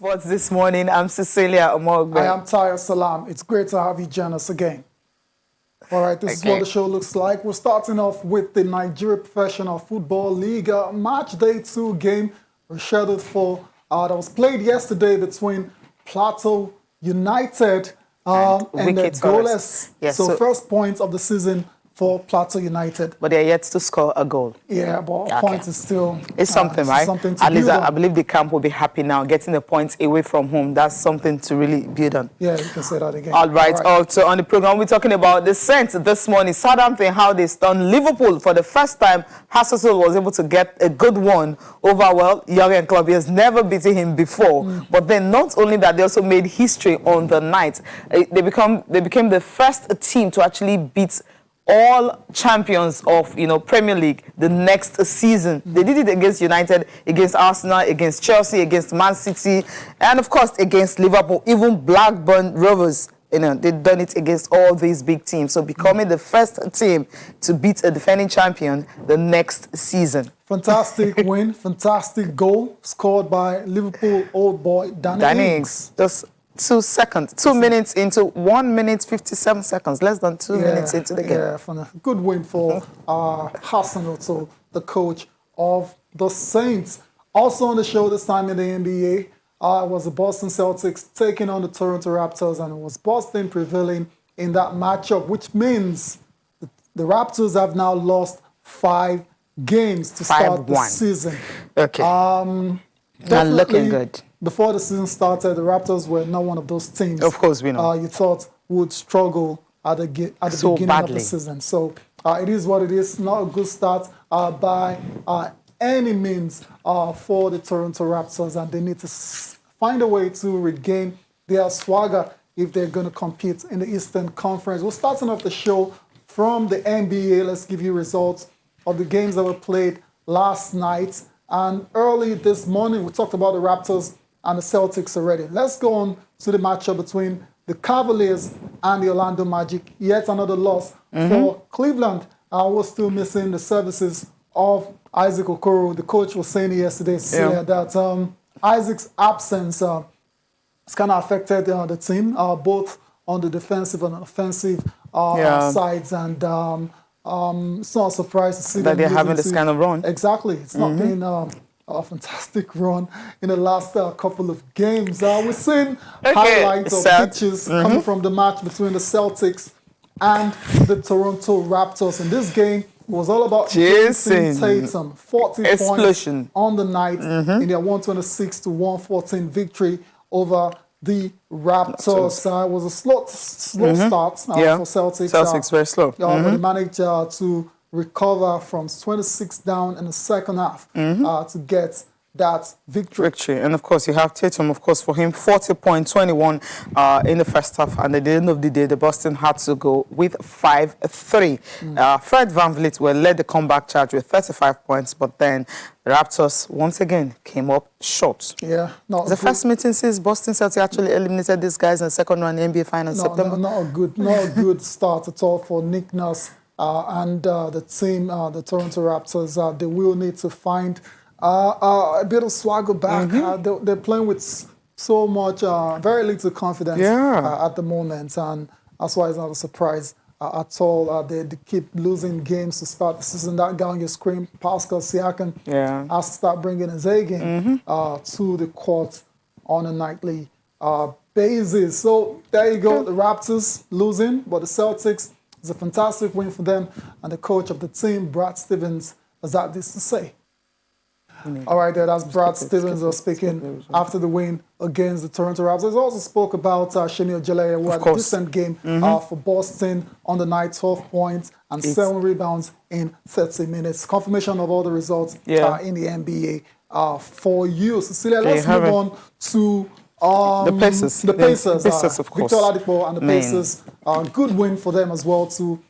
Sports this morning. I'm Cecilia Omogbe. I am Taya Salam. It's great to have you join us again. All right, this is what the show looks like. We're starting off with the Nigeria Professional Football League match day 2 game scheduled for that was played yesterday between Plateau United and the goalless. Yes, so first point of the season for Plateau United. But they're yet to score a goal. Yeah, but a point is still... It's something, right? Something to At least build on. I believe the camp will be happy now, getting the points away from home. That's something to really build on. Yeah, you can say that again. All right. Also on the program, we're talking about the Saints this morning. Southampton, how they stunned Liverpool for the first time. Hassel was able to get a good one over, well, Jurgen Klopp. He has never beaten him before. But then not only that, they also made history on the night. They became the first team to actually beat all champions of, Premier League the next season. They did it against United, against Arsenal, against Chelsea, against Man City, and of course against Liverpool, even Blackburn Rovers. They've done it against all these big teams. So becoming the first team to beat a defending champion the next season. Fantastic win, fantastic goal scored by Liverpool old boy Danny Ings. Just 2 seconds, 2 minutes into 1 minute 57 seconds, less than 2 minutes into the game. Yeah, good win for HudsonOdoi, the coach of the Saints. Also on the show this time in the NBA was the Boston Celtics taking on the Toronto Raptors, and it was Boston prevailing in that matchup, which means the Raptors have now lost 5 games to start the season. Okay. Not looking good. Before the season started, the Raptors were not one of those teams. Of course, we know. You thought would struggle at the beginning of the season. So it is what it is. Not a good start by any means for the Toronto Raptors, and they need to find a way to regain their swagger if they're going to compete in the Eastern Conference. We're starting off the show from the NBA. Let's give you results of the games that were played last night. And early this morning, we talked about the Raptors and the Celtics already. Let's go on to the matchup between the Cavaliers and the Orlando Magic. Yet another loss for Cleveland. We're still missing the services of Isaac Okoro. The coach was saying yesterday that Isaac's absence has kind of affected the team, both on the defensive and offensive sides. And it's not a surprise to see that they're having this kind of run. Exactly. It's not been a fantastic run in the last couple of games. We've seen highlights of pictures coming from the match between the Celtics and the Toronto Raptors. And this game was all about Jason Tatum. 40 points on the night in their 126-114 victory over the Raptors. It was a slow start for Celtics. Celtics very slow. But they managed to recover from 26 down in the second half to get that victory. And of course, you have Tatum, of course, for him, 40.21 in the first half. And at the end of the day, the Boston had to go with 5-3. Fred VanVleet led the comeback charge with 35 points, but then the Raptors once again came up short. Yeah. The first meeting since Boston Celtics actually eliminated these guys in the second round NBA Finals in September. Not a good start at all for Nick Nurse and the team, the Toronto Raptors. They will need to find a bit of swagger back. They're playing with so much, very little confidence at the moment, and that's why it's not a surprise at all. They keep losing games to start the season. That guy on your screen, Pascal Siakam, has to start bringing his A game to the court on a nightly basis. So there you go, the Raptors losing, but the Celtics is a fantastic win for them, and the coach of the team, Brad Stevens, has had this to say. All right, that's Brad Stevens speaking after the win against the Toronto Raptors. He also spoke about Shemi Ojeleye, who had a decent game for Boston on the night, 12 points and 7 rebounds in 30 minutes. Confirmation of all the results in the NBA for you. Cecilia, let's move on to the Pacers. The Pacers, of course. Victor Oladipo and the Pacers. Good win for them as well, too,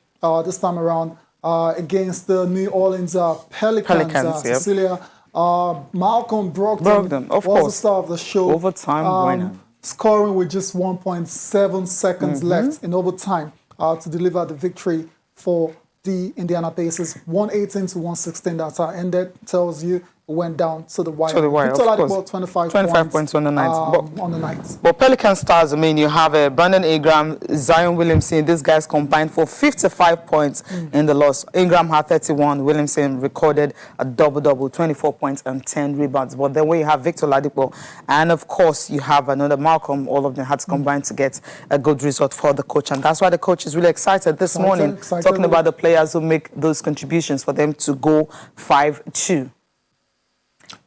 this time around against the New Orleans Pelicans. Cecilia, Malcolm Brogdon was the star of the show. Overtime winner. Scoring with just 1.7 seconds left in overtime to deliver the victory for the Indiana Pacers. 118-116, that's how it ended. Tells you it went down to the wire. To the wire, Victor of course. Ladipo, 25 points on the night. On the night. But Pelican Stars, I mean, you have Brandon Ingram, Zion Williamson. These guys combined for 55 points in the loss. Ingram had 31. Williamson recorded a double-double, 24 points and 10 rebounds. But then we have Victor Ladipo, and of course you have another Malcolm. All of them had to combine to get a good result for the coach, and that's why the coach is really excited this morning, talking about the players who make those contributions for them to go 5-2.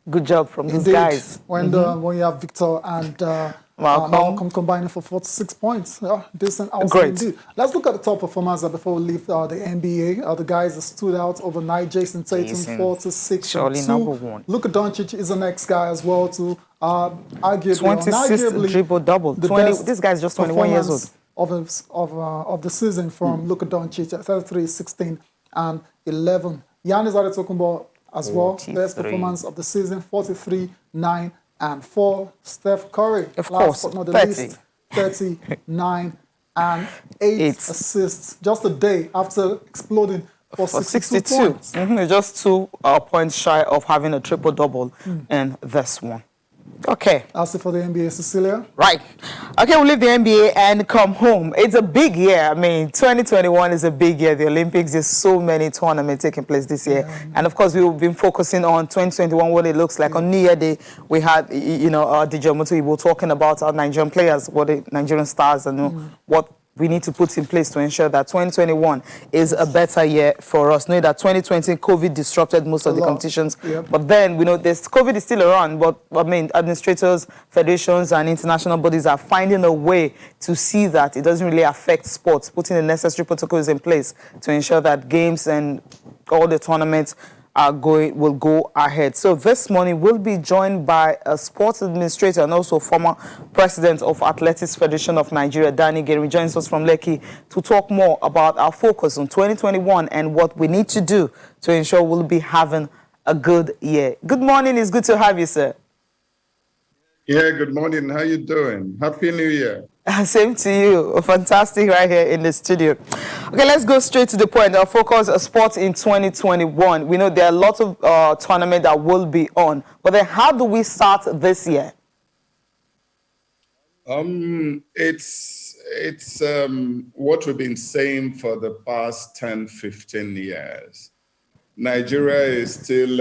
Good job from these guys. When you have Victor and Malcolm combining for 46 points. Yeah, decent outstanding indeed. Let's look at the top performers before we leave the NBA. The guys that stood out overnight. Jason Tatum, 46. Surely number one. Luka Doncic is the next guy as well to arguably 26 triple-double. This guy's just 21 years old. Of the season from Luka Doncic at 33, 16, and 11. Giannis Antetokounmpo as well, best performance of the season, 43, 9, and 4. Steph Curry, of course, but not the least, 39 and 8 assists, just a day after exploding for 62 points. Just 2 points shy of having a triple-double in this one. Okay. That's it for the NBA, Cecilia. Right. Okay, we'll leave the NBA and come home. It's a big year. I mean, 2021 is a big year. The Olympics, there's so many tournaments taking place this year. Yeah. And of course, we've been focusing on 2021, what it looks like. On New Year Day, we had, DJ Mutuibo talking about our Nigerian players, what the Nigerian stars, and what we need to put in place to ensure that 2021 is a better year for us. Knowing that 2020 COVID disrupted most of the competitions, but then we know this COVID is still around. But I mean, administrators, federations, and international bodies are finding a way to see that it doesn't really affect sports, putting the necessary protocols in place to ensure that games and all the tournaments will go ahead. So this morning we'll be joined by a sports administrator and also former president of Athletics Federation of Nigeria, Danny Gary, joins us from Lekki to talk more about our focus on 2021 and what we need to do to ensure we'll be having a good year. Good morning. It's good to have you, sir. Yeah, good morning. How you doing? Happy New Year. Same to you. Fantastic right here in the studio. Okay, let's go straight to the point. Our focus on sports in 2021. We know there are lots of tournaments that will be on. But then how do we start this year? It's what we've been saying for the past 10, 15 years. Nigeria is still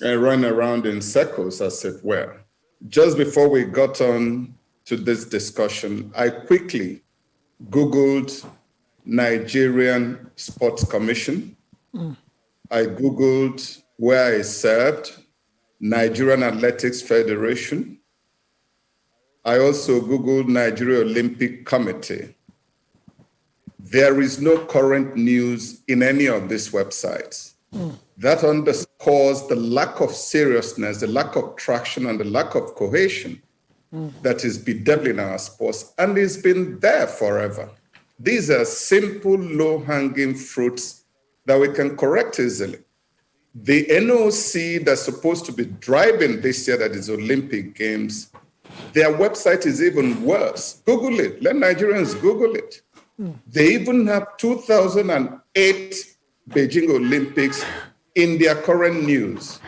running around in circles, as it were. Just before we got on to this discussion, I quickly Googled Nigerian Sports Commission. I Googled where I served, Nigerian Athletics Federation. I also Googled Nigeria Olympic Committee. There is no current news in any of these websites. That underscores the lack of seriousness, the lack of traction, and the lack of cohesion that is bedeviling our sports, and it's been there forever. These are simple, low-hanging fruits that we can correct easily. The NOC that's supposed to be driving this year, that is Olympic Games, their website is even worse. Google it. Let Nigerians Google it. They even have 2008 Beijing Olympics in their current news.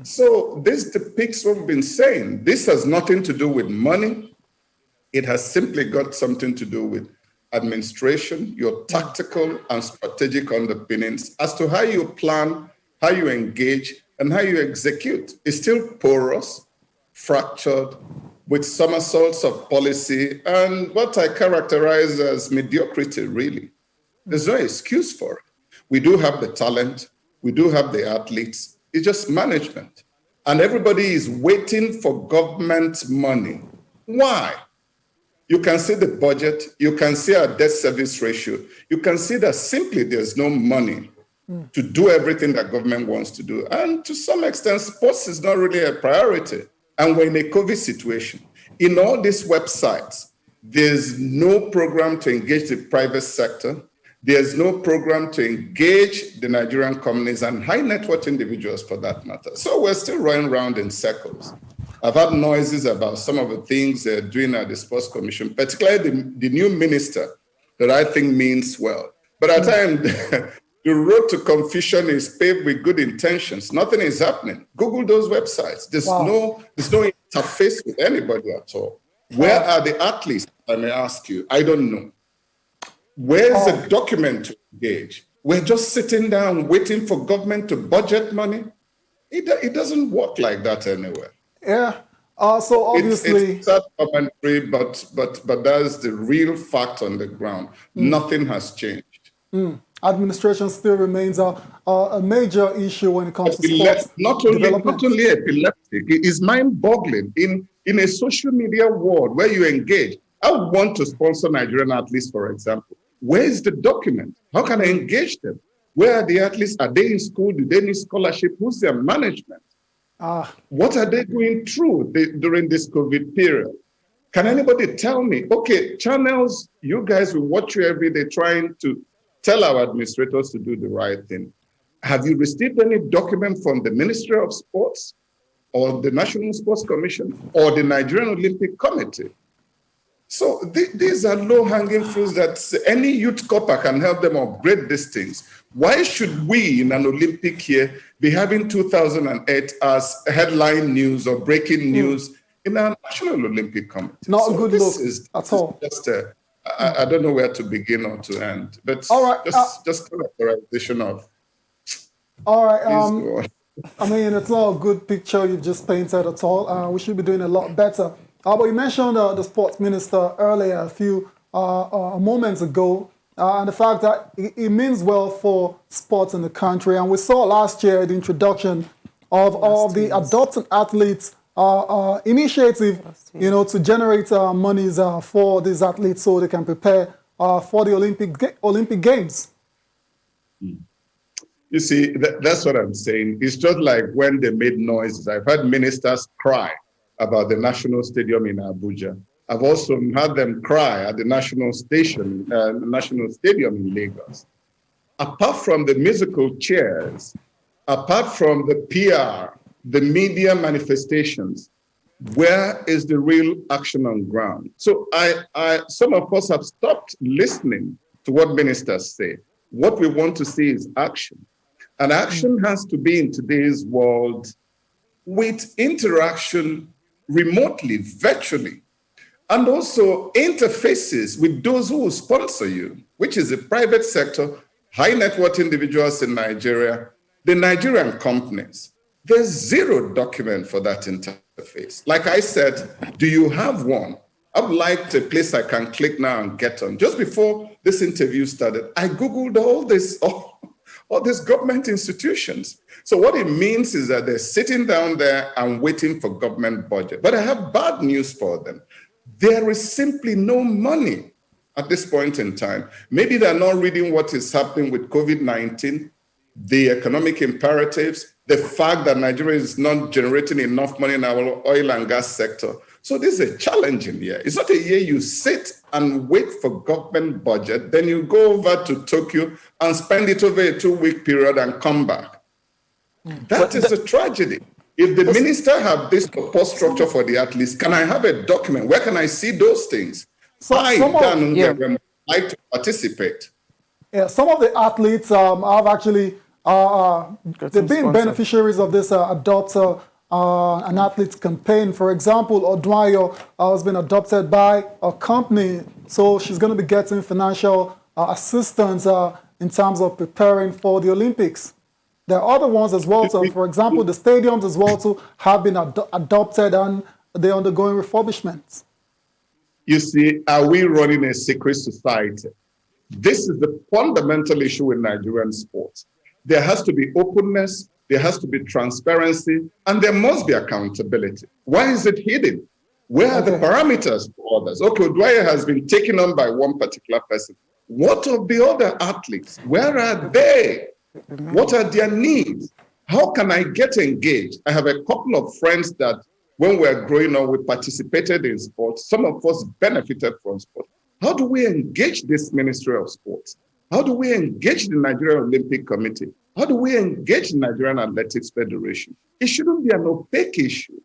So this depicts what we've been saying. This has nothing to do with money. It has simply got something to do with administration, your tactical and strategic underpinnings as to how you plan, how you engage, and how you execute. It's still porous, fractured, with somersaults of policy, and what I characterize as mediocrity, really. There's no excuse for it. We do have the talent. We do have the athletes. It's just management. And everybody is waiting for government money. Why? You can see the budget. You can see our debt service ratio. You can see that simply there's no money to do everything that government wants to do. And to some extent, sports is not really a priority. And we're in a COVID situation. In all these websites, there's no program to engage the private sector. There's no program to engage the Nigerian companies and high net worth individuals for that matter. So we're still running around in circles. I've had noises about some of the things they're doing at the Sports Commission, particularly the new minister that I think means well. But at times, The road to confusion is paved with good intentions. Nothing is happening. Google those websites. There's no interface with anybody at all. Where are the athletes? I may ask you. I don't know. Where's the document to engage? We're just sitting down waiting for government to budget money. It doesn't work like that anywhere. Yeah. So obviously, it's sad commentary, but that's the real fact on the ground. Nothing has changed. Administration still remains a major issue when it comes to sports not only epileptic. It is mind-boggling in a social media world where you engage. I would want to sponsor Nigerian athletes, for example. Where is the document? How can I engage them? Where are the athletes? Are they in school? Do they need scholarship? Who's their management? What are they going through during this COVID period? Can anybody tell me? Okay, channels, you guys will watch you every day trying to tell our administrators to do the right thing. Have you received any document from the Ministry of Sports or the National Sports Commission or the Nigerian Olympic Committee? So these are low-hanging fruits that any youth corper can help them upgrade these things. Why should we in an Olympic year be having 2008 as headline news or breaking news in our National Olympic Committee? Not a good look at all. I don't know where to begin or to end, but just characterization of. All right. I mean, it's not a good picture you've just painted at all. We should be doing a lot better. But you mentioned the sports minister earlier a few moments ago, and the fact that it means well for sports in the country. And we saw last year the introduction of the Adopting Athletes initiative, to generate monies for these athletes so they can prepare for the Olympic Games. You see, that's what I'm saying. It's just like when they made noises. I've heard ministers cry about the National Stadium in Abuja. I've also had them cry at the National Stadium in Lagos. Apart from the musical chairs, apart from the PR, the media manifestations, where is the real action on ground? So some of us have stopped listening to what ministers say. What we want to see is action. And action has to be in today's world with interaction remotely, virtually, and also interfaces with those who will sponsor you, which is the private sector, high net worth individuals in Nigeria, the Nigerian companies. There's zero document for that interface. Like I said, do you have one? I would like a place I can click now and get on. Just before this interview started, I Googled all these government institutions. So what it means is that they're sitting down there and waiting for government budget. But I have bad news for them. There is simply no money at this point in time. Maybe they're not reading what is happening with COVID-19, the economic imperatives, the fact that Nigeria is not generating enough money in our oil and gas sector. So this is a challenging year. It's not a year you sit and wait for government budget, then you go over to Tokyo and spend it over a 2-week period and come back. That is a tragedy. If the minister have this support structure for the athletes, can I have a document? Where can I see those things? I would like to participate. Yeah, some of the athletes have actually they've been beneficiaries of this Adopt an Athlete campaign. For example, Odoi has been adopted by a company, so she's going to be getting financial assistance in terms of preparing for the Olympics. There are other ones as well. So, for example, the stadiums as well too have been adopted and they're undergoing refurbishments. You see, are we running a secret society? This is the fundamental issue in Nigerian sports. There has to be openness, there has to be transparency, and there must be accountability. Why is it hidden? Where are the parameters for others? Okay, Odoi has been taken on by one particular person. What of the other athletes? Where are they? What are their needs? How can I get engaged? I have a couple of friends that when we were growing up, we participated in sports. Some of us benefited from sports. How do we engage this Ministry of Sports? How do we engage the Nigerian Olympic Committee? How do we engage the Nigerian Athletics Federation? It shouldn't be an opaque issue.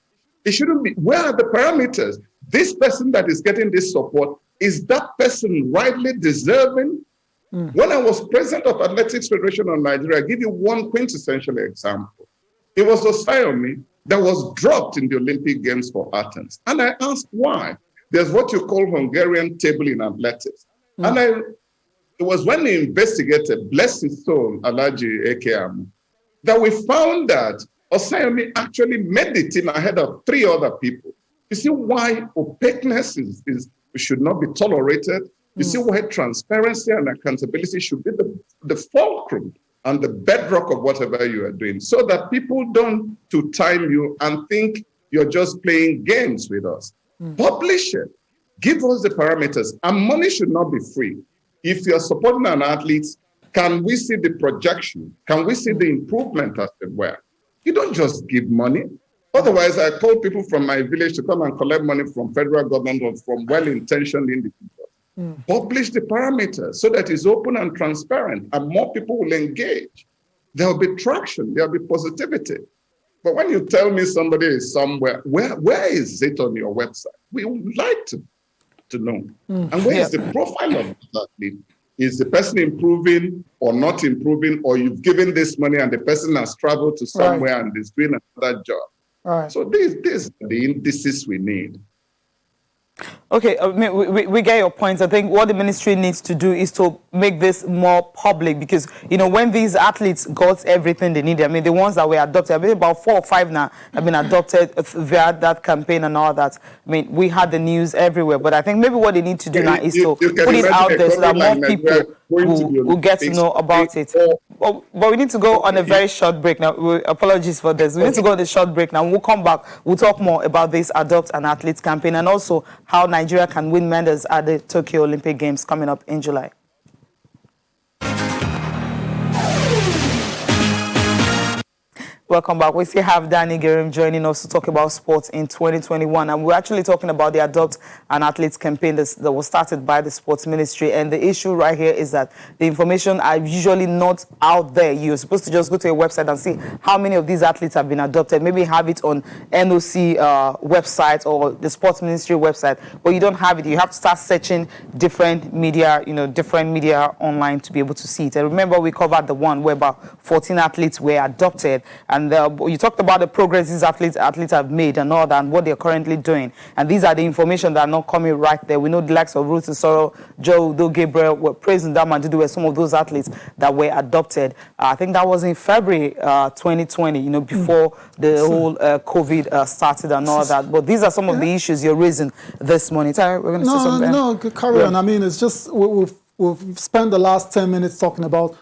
It shouldn't be, where are the parameters? This person that is getting this support, is that person rightly deserving When I was president of Athletics Federation of Nigeria, I'll give you one quintessential example. It was Osayomi that was dropped in the Olympic Games for Athens. And I asked why. There's what you call Hungarian table in athletics. And it was when they investigated, bless his soul, Alaji Ekeamu, that we found that Osayomi actually made the team ahead of 3 other people. You see why opaqueness should not be tolerated? You see why transparency and accountability should be the fulcrum and the bedrock of whatever you are doing, so that people don't to time you and think you're just playing games with us. Publish it. Give us the parameters. And money should not be free. If you're supporting an athlete, can we see the projection? Can we see the improvement as it were? You don't just give money. Otherwise, I call people from my village to come and collect money from federal government or from well-intentioned individuals. Publish the parameters so that it's open and transparent, and more people will engage. There will be traction. There will be positivity. But when you tell me somebody is somewhere, where is it on your website? We would like to know. And where is the profile of that athlete? Is the person improving or not improving, or you've given this money and the person has traveled to somewhere and is doing another job? So this is the indices we need. Okay, we get your points. I think what the ministry needs to do is to make this more public, because, you know, when these athletes got everything they needed, I mean, the ones that were adopted, I mean, about 4 or 5 now have been adopted via that campaign and all that. I mean, we had the news everywhere, but I think maybe what they need to do now is to put it out there so that more people will get to know about it. But we need to go on a very short break now. Apologies for this. We need to go on a short break now. We'll come back. We'll talk more about this Adopt an Athlete campaign, and also how Nigeria can win medals at the Tokyo Olympic Games coming up in July. Welcome back. We still have Danny Gerim joining us to talk about sports in 2021. And we're actually talking about the Adopt an Athlete campaign that was started by the Sports Ministry. And the issue right here is that the information are usually not out there. You're supposed to just go to a website and see how many of these athletes have been adopted. Maybe have it on NOC website or the Sports Ministry website. But you don't have it. You have to start searching different media, different media online to be able to see it. And remember, we covered the one where about 14 athletes were adopted. And you talked about the progress these athletes have made and all that, and what they're currently doing. And these are the information that are not coming right there. We know the likes of Ruth Soro, Joe Udo Gabriel were praising them, and to do with some of those athletes that were adopted. I think that was in February 2020, before the whole COVID started and all that. But these are some of the issues you're raising this morning. We're going to say something. No, carry on. I mean, it's just we've spent the last 10 minutes talking about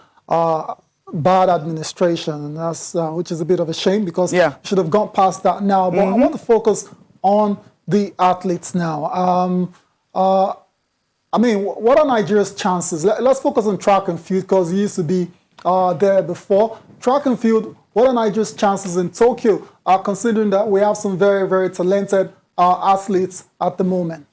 bad administration, and that's which is a bit of a shame, because we should have gone past that now. But I want to focus on the athletes now. I mean, what are Nigeria's chances? Let's focus on track and field, because it used to be there before. Track and field, what are Nigeria's chances in Tokyo, considering that we have some very, very talented athletes at the moment?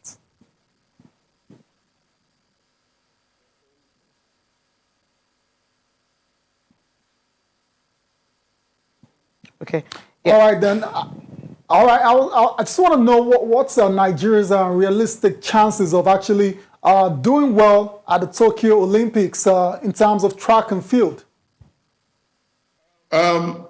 Okay. All right, then. All right, I just want to know what's Nigeria's realistic chances of actually doing well at the Tokyo Olympics in terms of track and field. I'm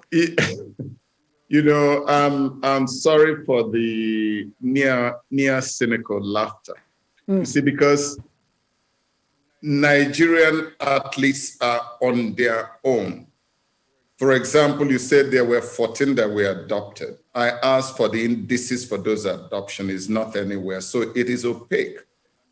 sorry for the near cynical laughter. You see, because Nigerian athletes are on their own. For example, you said there were 14 that were adopted. I asked for the indices for those adoption. Is not anywhere. So it is opaque.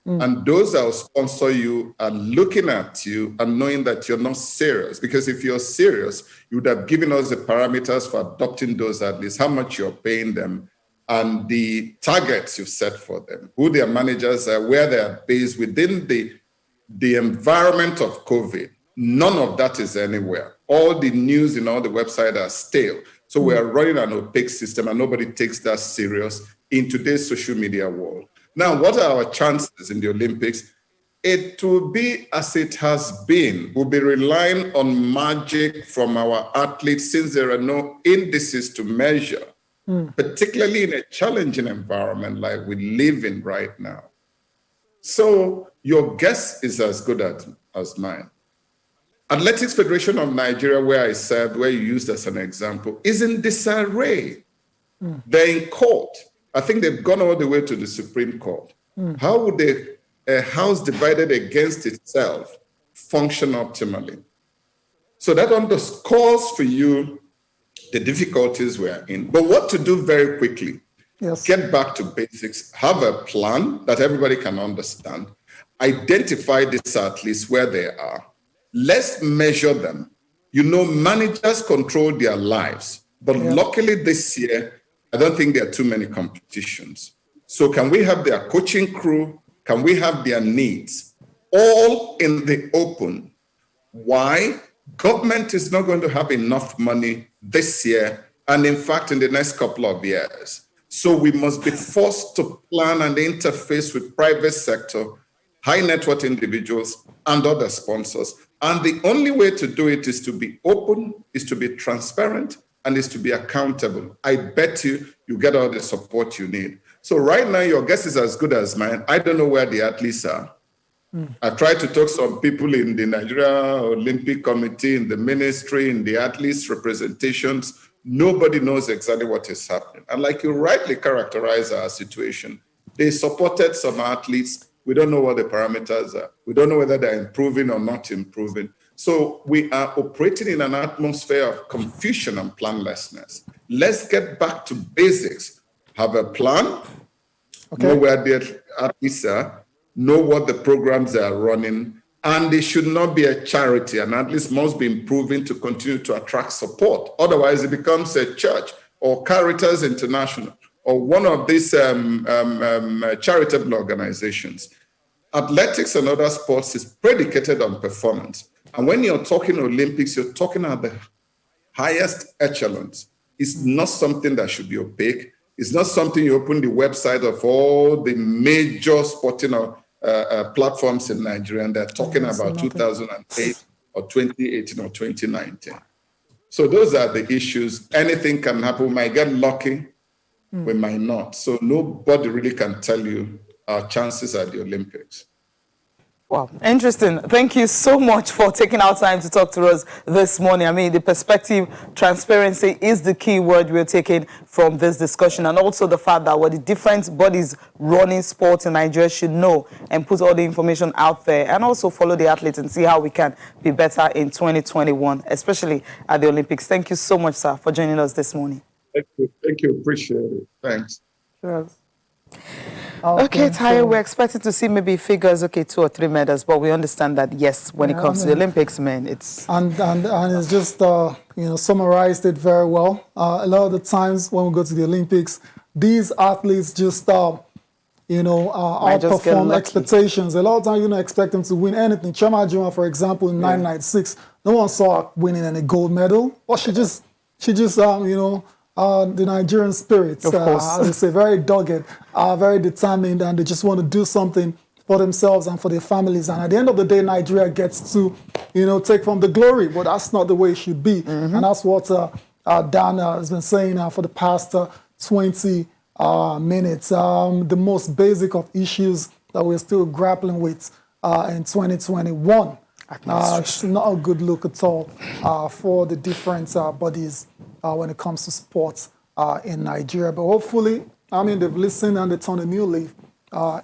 And those that will sponsor you are looking at you and knowing that you're not serious. Because if you're serious, you would have given us the parameters for adopting those athletes, how much you're paying them, and the targets you've set for them, who their managers are, where they are based within the environment of COVID. None of that is anywhere. All the news in all the websites are stale. So we are running an opaque system, and nobody takes that serious in today's social media world. Now, what are our chances in the Olympics? It will be as it has been. We'll be relying on magic from our athletes, since there are no indices to measure, particularly in a challenging environment like we live in right now. So your guess is as good as mine. Athletics Federation of Nigeria, where I served, where you used as an example, is in disarray. They're in court. I think they've gone all the way to the Supreme Court. How would a house divided against itself function optimally? So that underscores for you the difficulties we're in. But what to do very quickly? Yes. Get back to basics, have a plan that everybody can understand, identify these athletes where they are. Let's measure them. You know, managers control their lives, but luckily this year, I don't think there are too many competitions. So can we have their coaching crew? Can we have their needs all in the open? Why? Government is not going to have enough money this year, and in fact, in the next couple of years. So we must be forced to plan and interface with private sector, high net worth individuals, and other sponsors. And the only way to do it is to be open, is to be transparent, and is to be accountable. I bet you get all the support you need. So right now, your guess is as good as mine. I don't know where the athletes are. I tried to talk to some people in the Nigeria Olympic Committee, in the ministry, in the athletes' representations. Nobody knows exactly what is happening. And like you rightly characterize our situation, they supported some athletes. We don't know what the parameters are. We don't know whether they're improving or not improving. So we are operating in an atmosphere of confusion and planlessness. Let's get back to basics. Have a plan, know where the athletes are, know what the programs are running, and it should not be a charity, and athletes must be improving to continue to attract support. Otherwise, it becomes a church or Caritas International or one of these charitable organizations. Athletics and other sports is predicated on performance. And when you're talking Olympics, you're talking at the highest echelons. It's not something that should be opaque. It's not something you open the website of all the major sporting platforms in Nigeria, and they're talking about 2008 or 2018 or 2019. So those are the issues. Anything can happen. We might get lucky, we might not. So nobody really can tell you our chances at the Olympics. Wow, interesting. Thank you so much for taking our time to talk to us this morning. I mean, the perspective, transparency is the key word we're taking from this discussion, and also the fact that what the different bodies running sports in Nigeria should know and put all the information out there, and also follow the athletes and see how we can be better in 2021, especially at the Olympics. Thank you so much, sir, for joining us this morning. Thank you. Appreciate it. Thanks. Sure. Okay, Tayo, we're expecting to see maybe figures, 2 or 3 medals, but we understand that, yes, when it comes to the Olympics, man, it's... And it's just, summarized it very well. A lot of the times when we go to the Olympics, these athletes just, outperform expectations. A lot of times you don't expect them to win anything. Chama Juma, for example, in 1996, no one saw her winning any gold medal, but she just the Nigerian spirits, of course. they say, very dogged, very determined, and they just want to do something for themselves and for their families. And at the end of the day, Nigeria gets to, take from the glory, but that's not the way it should be. And that's what Dan has been saying for the past 20 minutes. The most basic of issues that we're still grappling with in 2021. It's not a good look at all for the different bodies when it comes to sports in Nigeria. But hopefully, they've listened and they turned a new leaf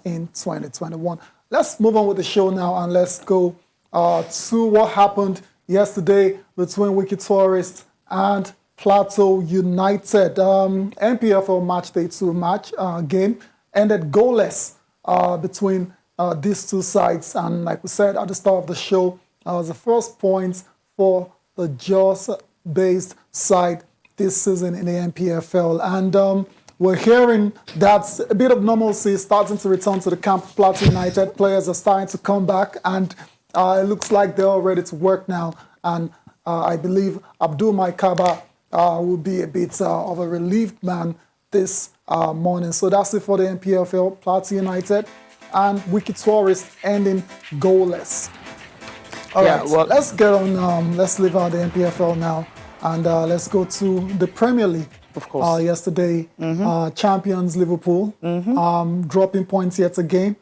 in 2021. Let's move on with the show now, and let's go to what happened yesterday between Wiki Tourist and Plateau United. NPFL Match Day 2 game ended goalless between these two sides. And like we said at the start of the show, was the first point for the Jos-based side this season in the NPFL. And we're hearing that a bit of normalcy is starting to return to the camp of Plateau United. Players are starting to come back, and it looks like they're all ready to work now. And I believe Abdul Maikaba will be a bit of a relieved man this morning. So that's it for the NPFL, Plateau United and Wiki Tourist ending goalless. All right, well, let's get on. Let's leave out the NPFL now, and let's go to the Premier League. Of course. Yesterday, champions Liverpool dropping points yet again.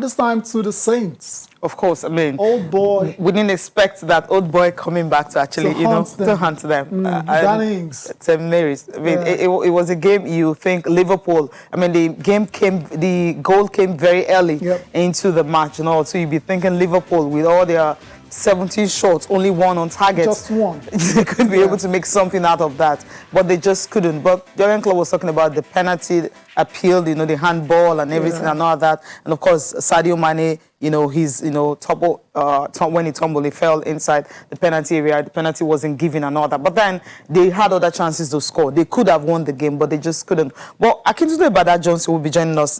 This time to the Saints. Of course, I mean, Old boy. we didn't expect that old boy coming back to actually, to hunt them. Danny Ings. St. Mary's. I mean, it was a game you think Liverpool. I mean, the goal came very early into the match, so you'd be thinking Liverpool with all their 17 shots, only one on target. Just one. They could be able to make something out of that, but they just couldn't. But Jurgen Klopp was talking about the penalty appeal, the handball and everything and all that. And of course, Sadio Mane, he's, when he tumbled, he fell inside the penalty area. The penalty wasn't given and all that. But then they had other chances to score. They could have won the game, but they just couldn't. But Akintunde Bada Johnson will be joining us,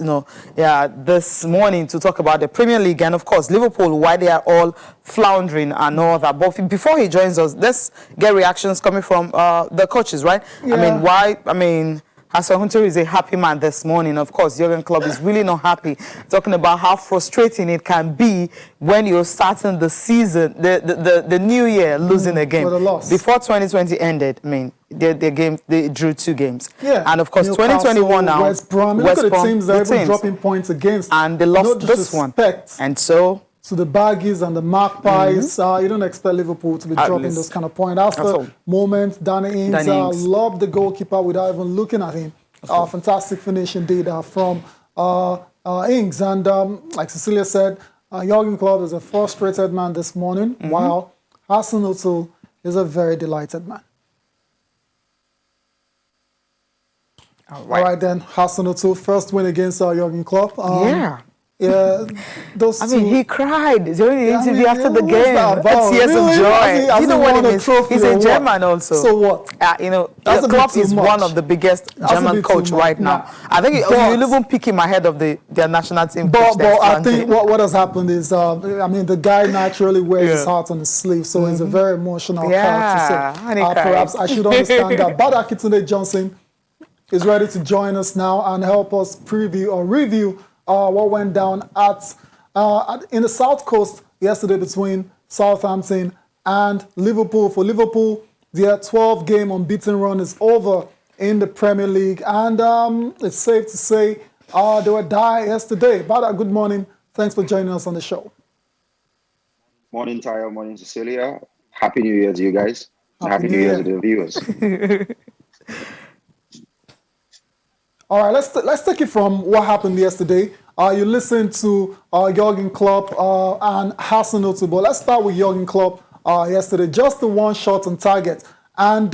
this morning to talk about the Premier League and, of course, Liverpool, why they are all floundering and all that. But before he joins us, let's get reactions coming from the coaches, right? Yeah. HudsonOdoi is a happy man this morning. Of course, Jurgen Klopp is really not happy, talking about how frustrating it can be when you're starting the season, the new year, losing a game. For the loss. Before 2020 ended, they drew 2 games. Yeah. And of course, Newcastle, 2021 now. West Brom. Look at the teams they're even dropping points against. And they lost this one. And so... to the Baggies and the Magpies, you don't expect Liverpool to be dropping those kind of points. That's the moment. Danny Ings loved the goalkeeper without even looking at him. Fantastic finishing data from Ings. And like Cecilia said, Jurgen Klopp is a frustrated man this morning, while HudsonOdoi is a very delighted man. All right then, HudsonOdoi, first win against Jurgen Klopp. Yeah, those two. He cried during the interview after the game. Tears of joy. You know what it means? He's a German also. So what? Klopp is one of the biggest German coach right now. I think you'll even pick him ahead of their national team. But I think what has happened is, the guy naturally wears his heart on his sleeve, so he's a very emotional character. So perhaps I should understand that. But Akintunde Johnson is ready to join us now and help us preview or review what went down in the South Coast yesterday between Southampton and Liverpool. For Liverpool, their 12-game unbeaten run is over in the Premier League, and it's safe to say they were dire yesterday. Bada, good morning. Thanks for joining us on the show. Morning, Tayo. Morning, Cecilia. Happy New Year to you guys. Happy New Year to the viewers. All right, let's take it from what happened yesterday. You listened to Jurgen Klopp and HudsonOdoi, but let's start with Jurgen Klopp yesterday. Just the one shot on target. And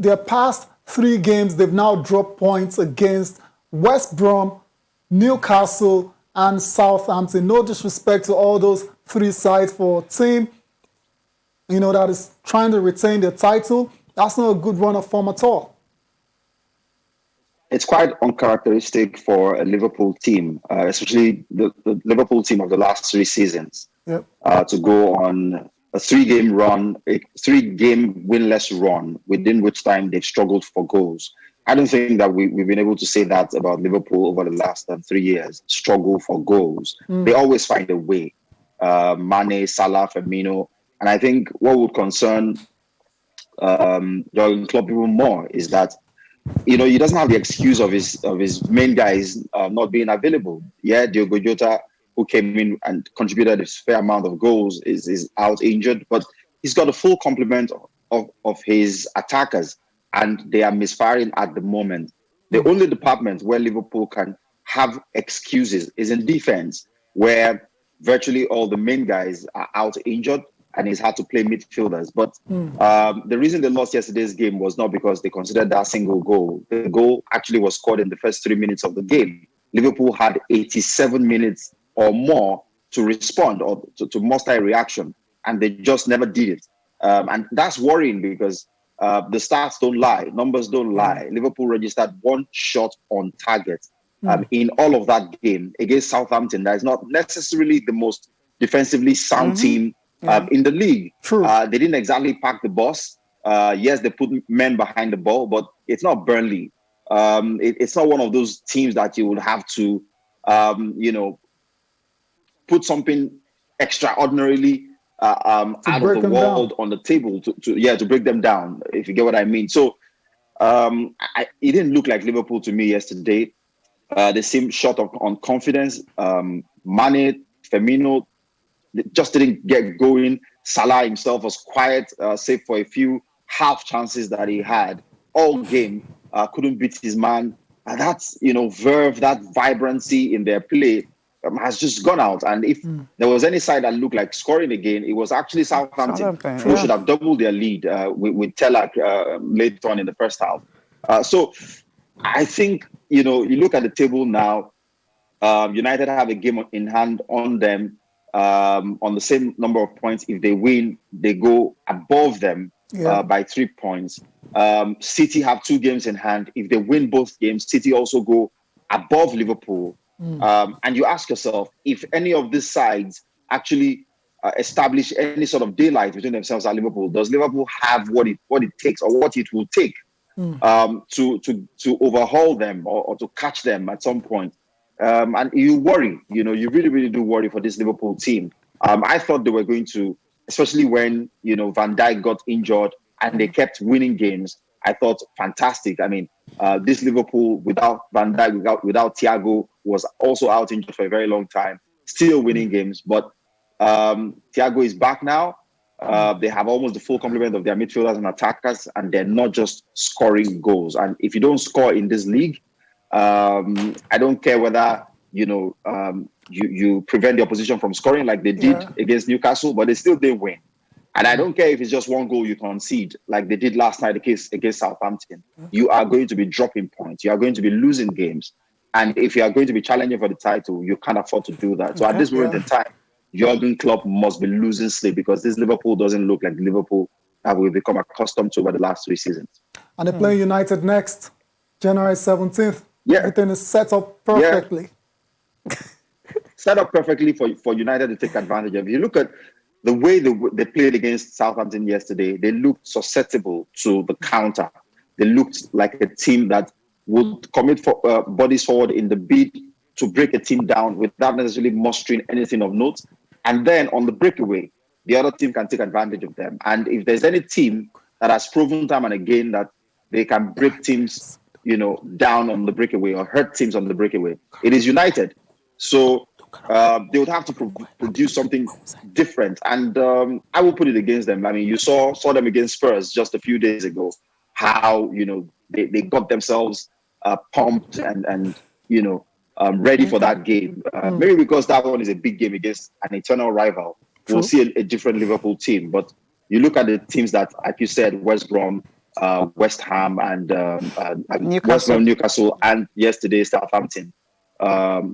their past 3 games, they've now dropped points against West Brom, Newcastle, and Southampton. No disrespect to all those 3 sides for a team, that is trying to retain their title. That's not a good run of form at all. It's quite uncharacteristic for a Liverpool team, especially the Liverpool team of the last 3 seasons, to go on a 3-game run, a 3-game winless run, within which time they've struggled for goals. I don't think that we've been able to say that about Liverpool over the last 3 years, struggle for goals. They always find a way. Mane, Salah, Firmino. And I think what would concern Jurgen Klopp even more is that he doesn't have the excuse of his main guys not being available. Yeah, Diogo Jota, who came in and contributed a fair amount of goals, is out injured, but he's got a full complement of his attackers, and they are misfiring at the moment. The only department where Liverpool can have excuses is in defense, where virtually all the main guys are out injured, and he's had to play midfielders. But the reason they lost yesterday's game was not because they considered that single goal. The goal actually was scored in the first 3 minutes of the game. Liverpool had 87 minutes or more to respond or to muster a reaction, and they just never did it. And that's worrying because the stats don't lie, numbers don't lie. Liverpool registered 1 shot on target in all of that game against Southampton. That is not necessarily the most defensively sound team in the league. True. They didn't exactly pack the bus. Yes, they put men behind the ball, but it's not Burnley. It's not one of those teams that you would have to, put something extraordinarily out of the world on the table to break them down, if you get what I mean. So it didn't look like Liverpool to me yesterday. They seem short on confidence. Mane, Firmino, they just didn't get going. Salah himself was quiet, save for a few half chances that he had all game. Couldn't beat his man. And that's, verve, that vibrancy in their play has just gone out. And if there was any side that looked like scoring again, it was actually Southampton, who should have doubled their lead with Telak later on in the first half. So I think, you look at the table now, United have a game in hand on them on the same number of points. If they win, they go above them by 3 points. City have 2 games in hand. If they win both games, City also go above Liverpool. And you ask yourself, if any of these sides actually establish any sort of daylight between themselves and Liverpool, does Liverpool have what it takes or what it will take to overhaul them or to catch them at some point? And you worry, you really, really do worry for this Liverpool team. I thought they were going to, especially when, Van Dijk got injured and they kept winning games. I thought, fantastic. I mean, this Liverpool without Van Dijk, without Thiago, was also out injured for a very long time, still winning games. But Thiago is back now. They have almost the full complement of their midfielders and attackers, and they're not just scoring goals. And if you don't score in this league, I don't care whether you prevent the opposition from scoring like they did against Newcastle, but they win. And I don't care if it's just one goal you concede, like they did last night against Southampton. You are going to be dropping points. You are going to be losing games. And if you are going to be challenging for the title, you can't afford to do that. So at this moment in time, Jurgen Klopp must be losing sleep because this Liverpool doesn't look like the Liverpool that we've become accustomed to over the last 3 seasons. And they're playing United next, January 17th. Yeah. Everything is set up perfectly. Yeah. Set up perfectly for United to take advantage of. You look at the way they played against Southampton yesterday, they looked susceptible to the counter. They looked like a team that would commit bodies forward in the bid to break a team down without necessarily mustering anything of note. And then on the breakaway, the other team can take advantage of them. And if there's any team that has proven time and again that they can break teams, down on the breakaway or hurt teams on the breakaway, it is United. So they would have to produce something different. And I will put it against them. I mean, you saw them against Spurs just a few days ago, how, they got themselves pumped and ready for that game. Maybe because that one is a big game against an eternal rival. True. We'll see a different Liverpool team. But you look at the teams that, like you said, West Brom, West Ham and Newcastle, and yesterday Southampton.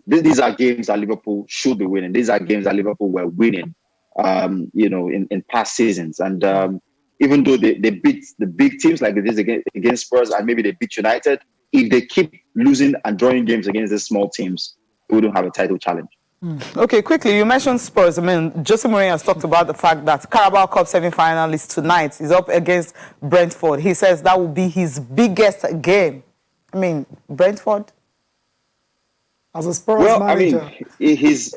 These are games that Liverpool should be winning. These are games that Liverpool were winning, in past seasons. And even though they beat the big teams like they did against Spurs and maybe they beat United, if they keep losing and drawing games against the small teams, we don't have a title challenge. Okay, quickly, you mentioned Spurs. I mean, Jose Mourinho has talked about the fact that Carabao Cup semi-final is tonight. He's up against Brentford. He says that will be his biggest game. I mean, Brentford? As a Spurs manager. I mean, he's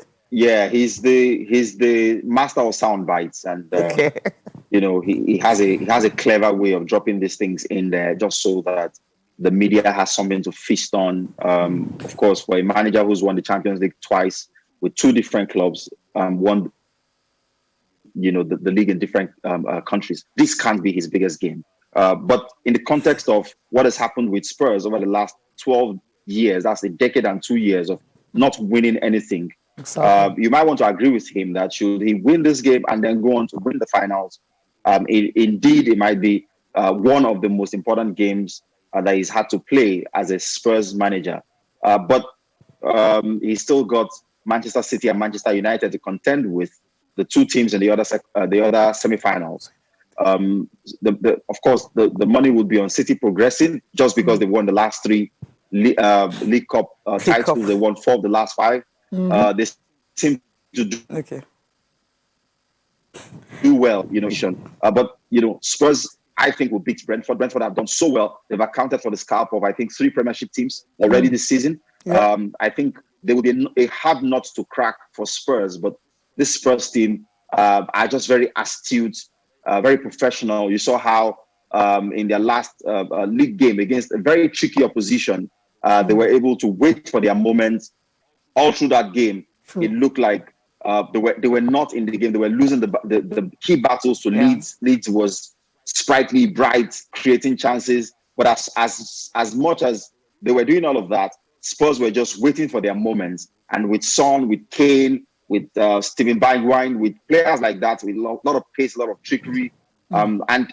the master of sound bites, and he has a clever way of dropping these things in there just so that the media has something to feast on. Of course, for a manager who's won the Champions League twice with 2 different clubs, won the league in different countries, this can't be his biggest game. But in the context of what has happened with Spurs over the last 12 years, that's a decade and 2 years of not winning anything. Exactly. You might want to agree with him that should he win this game and then go on to win the finals, indeed it might be one of the most important games that he's had to play as a Spurs manager. But he's still got Manchester City and Manchester United to contend with, the 2 teams in the other semi-finals. Of course, the money would be on City progressing just because they won the last 3 League Cup titles. They won 4 of the last 5. They seem to do well, but Spurs, I think, will beat Brentford. Brentford have done so well. They've accounted for the scalp of, I think, 3 Premiership teams already this season. Yeah. I think they will be a hard nut to crack for Spurs, but this Spurs team are just very astute, very professional. You saw how in their last league game against a very tricky opposition, They were able to wait for their moment all through that game. True. It looked like they were not in the game. They were losing the key battles to Leeds. Leeds was sprightly, bright, creating chances. But as much as they were doing all of that, Spurs were just waiting for their moments. And with Son, with Kane, with Steven Bergwijn, with players like that, with a lot of pace, a lot of trickery, and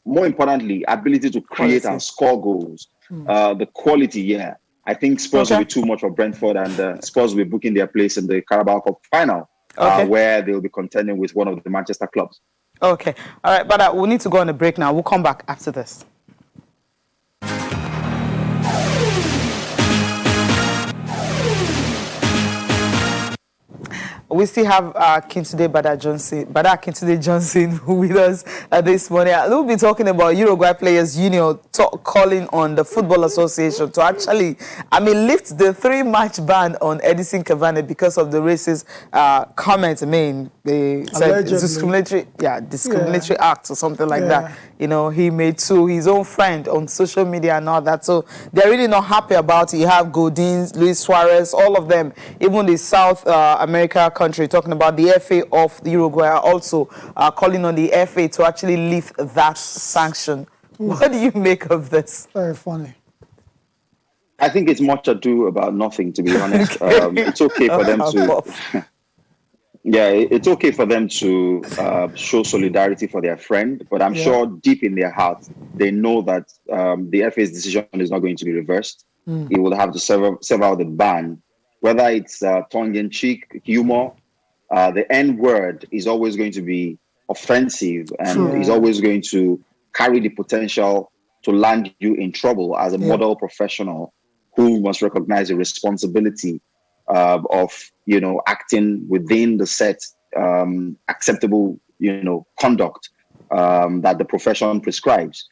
more importantly, ability to create and score goals. The quality, I think Spurs will be too much for Brentford, and Spurs will be booking their place in the Carabao Cup final, where they'll be contending with one of the Manchester clubs. Okay. All right, but we need to go on a break now. We'll come back after this. We still have Kintude Kintude Johnson with us this morning. We'll be talking about Uruguay Players Union calling on the Football Association to actually, lift the 3-match ban on Edison Cavani because of the racist comments. They said discriminatory acts or something like that. He made to his own friend on social media and all that. So they're really not happy about it. You have Godin, Luis Suarez, all of them, even the South America country, talking about the FA of the Uruguay, also calling on the FA to actually lift that sanction. What do you make of this? Very funny. I think it's much ado about nothing, to be honest. It's okay for them to... it's okay for them to show solidarity for their friend, but I'm sure deep in their heart, they know that the FA's decision is not going to be reversed. It will have to serve out the ban. Whether it's tongue-in-cheek humor, the N-word is always going to be offensive and is always going to carry the potential to land you in trouble as a model professional who must recognize the responsibility of acting within the set acceptable conduct that the profession prescribes.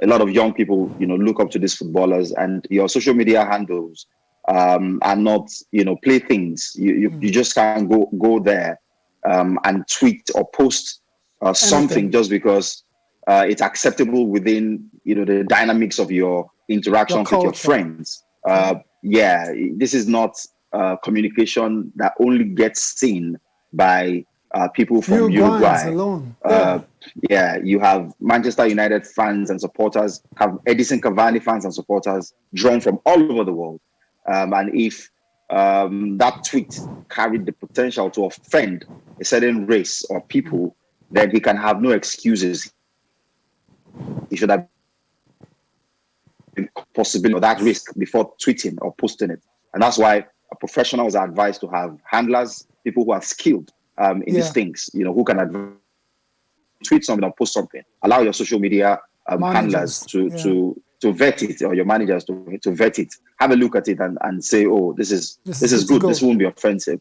A lot of young people look up to these footballers, and your social media handles are not playthings. You just can't go there and tweet or post something just because it's acceptable within the dynamics of your interactions with your friends. This is not communication that only gets seen by people from Uruguay alone. You have Manchester United fans and supporters, have Edison Cavani fans and supporters drawn from all over the world. And if that tweet carried the potential to offend a certain race or people, then he can have no excuses. He should have been possible of that risk before tweeting or posting it. And that's why professionals are advised to have handlers, people who are skilled in these things, who can tweet something or post something. Allow your social media handlers to vet it, or your managers to vet it. Have a look at it and say, oh, this is good. This won't be offensive.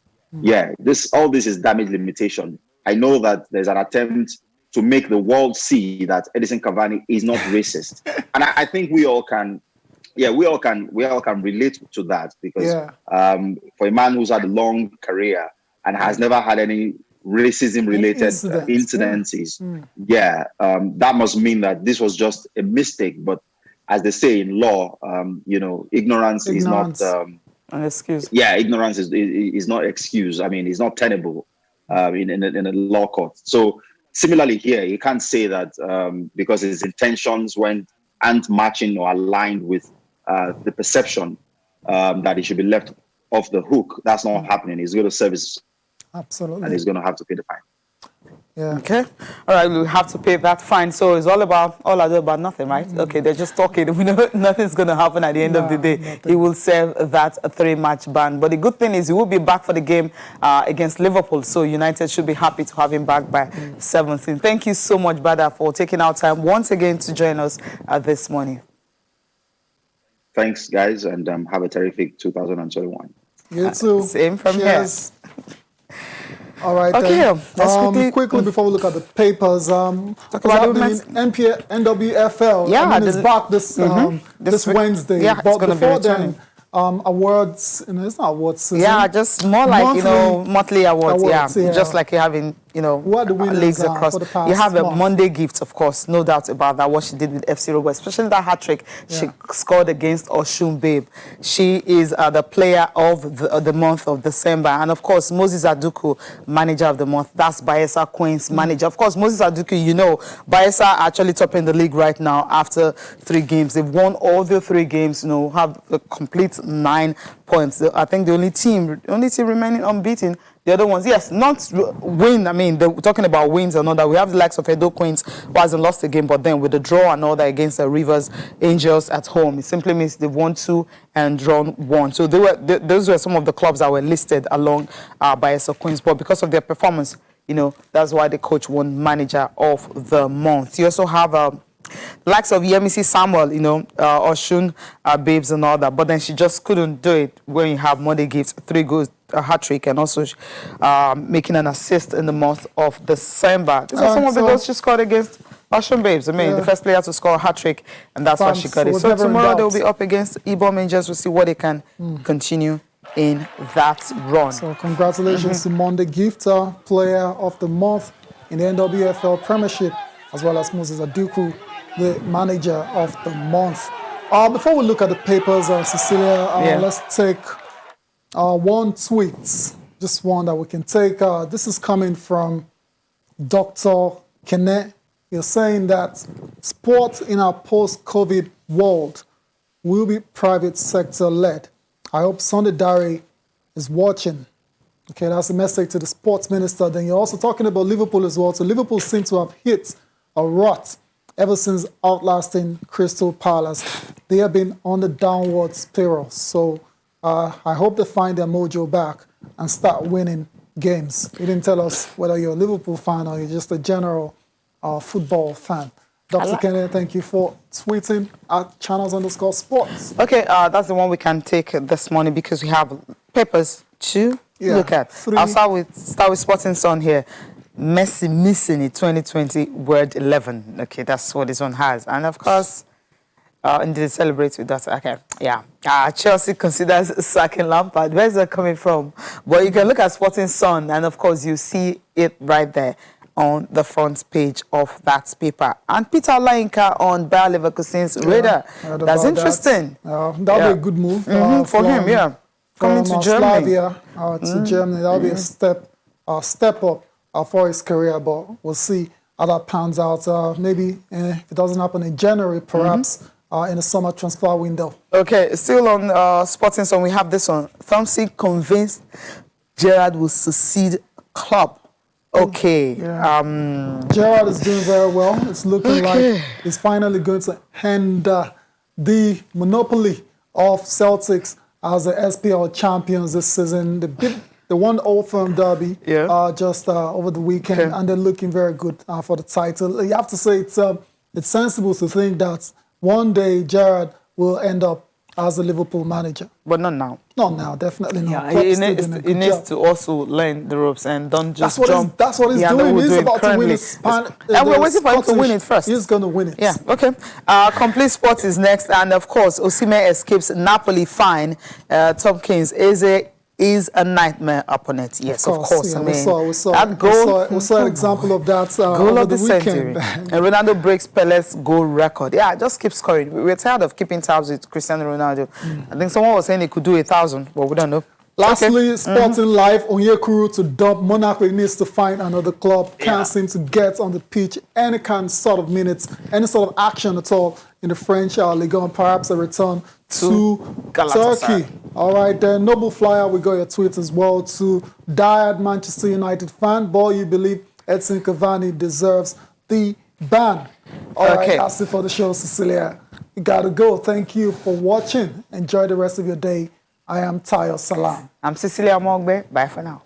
All this is damage limitation. I know that there's an attempt to make the world see that Edison Cavani is not racist, and I think we all can relate to that, because for a man who's had a long career and has never had any racism-related incidences, that must mean that this was just a mistake. But as they say in law, ignorance is not an excuse. Ignorance is not excuse. It's not tenable in a law court. So similarly here, you can't say that because his intentions aren't matching or aligned with the perception that he should be left off the hook. That's not happening. He's going to service. Absolutely. And he's going to have to pay the fine. Okay. All right. We have to pay that fine. So it's all about nothing, right? Okay. They're just talking. We know nothing's going to happen at the end of the day. Nothing. He will serve that 3-match ban. But the good thing is he will be back for the game against Liverpool. So United should be happy to have him back by 17th. Thank you so much, Bada, for taking our time once again to join us this morning. Thanks, guys, and have a terrific 2021. You too. Same from here. All right. Okay. Let's quickly before we look at the papers, talk about NWFL. It's back this Wednesday. Yeah, but before then, awards. It's not awards season. Yeah, just more like monthly awards. Yeah, just like you have in Who are the winners leagues across. for the past You have a month? Monday gift, of course, no doubt about that, what she did with FC Robo, especially that hat-trick she scored against Oshun Babe. She is the player of the month of December. And, of course, Moses Aduku, manager of the month. That's Bayelsa Queen's manager. Of course, Moses Aduku, Bayelsa are actually topping the league right now after 3 games. They've won all the 3 games, have a complete 9 points. I think the only team remaining unbeaten. The other ones, yes, not win. I mean, they're talking about wins and all that. We have the likes of Edo Queens, who hasn't lost a game, but then with the draw and all that against the Rivers Angels at home, it simply means they've won 2 and drawn 1. So those were some of the clubs that were listed along Bayelsa Queens. But because of their performance, that's why the coach won manager of the month. You also have the likes of Yemisi Samuel, Oshun Babes and all that. But then she just couldn't do it when you have Monday Gifts, 3 goals, a hat-trick, and also making an assist in the month of December. These are some of the goals she scored against Oshun Babes. I mean, the first player to score a hat-trick, and that's why she got it. So tomorrow they'll be up against Ibom Angels. We'll see what they can continue in that run. So congratulations to Monday Gift, player of the month in the NWFL Premiership, as well as Moses Aduku, the manager of the month. Before we look at the papers, Cecilia, let's take one tweet, just one that we can take. This is coming from Dr. Kene. You're saying that sport in our post-COVID world will be private sector led. I hope Sunday Dare is watching. Okay, that's a message to the sports minister. Then you're also talking about Liverpool as well. So Liverpool seems to have hit a rut ever since outlasting Crystal Palace. They have been on the downward spiral. So I hope they find their mojo back and start winning games. You didn't tell us whether you're a Liverpool fan or you're just a general football fan. Dr. Kennedy, thank you for tweeting at channels_sports. Okay, that's the one we can take this morning because we have papers to look at. 3. I'll start with Sporting Sun here. Messi missing it 2020 word 11. Okay, that's what this one has. And of course, and they celebrate with that. Okay, yeah. Chelsea considers sacking Lampard. Where's that coming from? But you can look at Sporting Sun, and of course, you see it right there on the front page of that paper. And Peter Lainka on Bayer Leverkusen's radar. That's interesting. That'll be a good move for him, coming to Germany. Slavia to Germany. That'll be a step up for his career, but we'll see how that pans out. Maybe if it doesn't happen in January, perhaps in the summer transfer window. Okay, still on Sporting Sun, we have this one. Thompson convinced Gerrard will succeed club. Okay. Gerrard is doing very well. It's looking like he's finally going to hand the monopoly of Celtics as the SPL champions this season. They won Old Firm Derby just over the weekend, and they're looking very good for the title. You have to say it's sensible to think that one day Gerrard will end up as a Liverpool manager. But not now. Not now, definitely not. He needs to also learn the ropes and don't just jump. That's what he's doing. He's about to win it. And we're waiting for him to win it first. He's going to win it. Yeah, okay. Complete Sports is next. And, of course, Osimhen escapes Napoli fine. Tompkins is a nightmare opponent. Yes, of course. Yeah, I mean, we saw an example of that goal of the weekend. And Ronaldo breaks Pele's goal record. Yeah, just keep scoring. We're tired of keeping tabs with Cristiano Ronaldo. I think someone was saying he could do 1,000, but we don't know. Lastly, Sporting Life, Onyekuru to dump. Monaco needs to find another club. Can't seem to get on the pitch any kind sort of minutes, any sort of action at all in the French Ligue 1. Perhaps a return to Turkey. All right, then Noble Flyer, we got your tweet as well. To diehard Manchester United fan, boy, you believe Edson Cavani deserves the ban. All right, that's it for the show, Cecilia. You gotta go. Thank you for watching. Enjoy the rest of your day. I am Tayo Salam. I'm Cecilia Mogbe. Bye for now.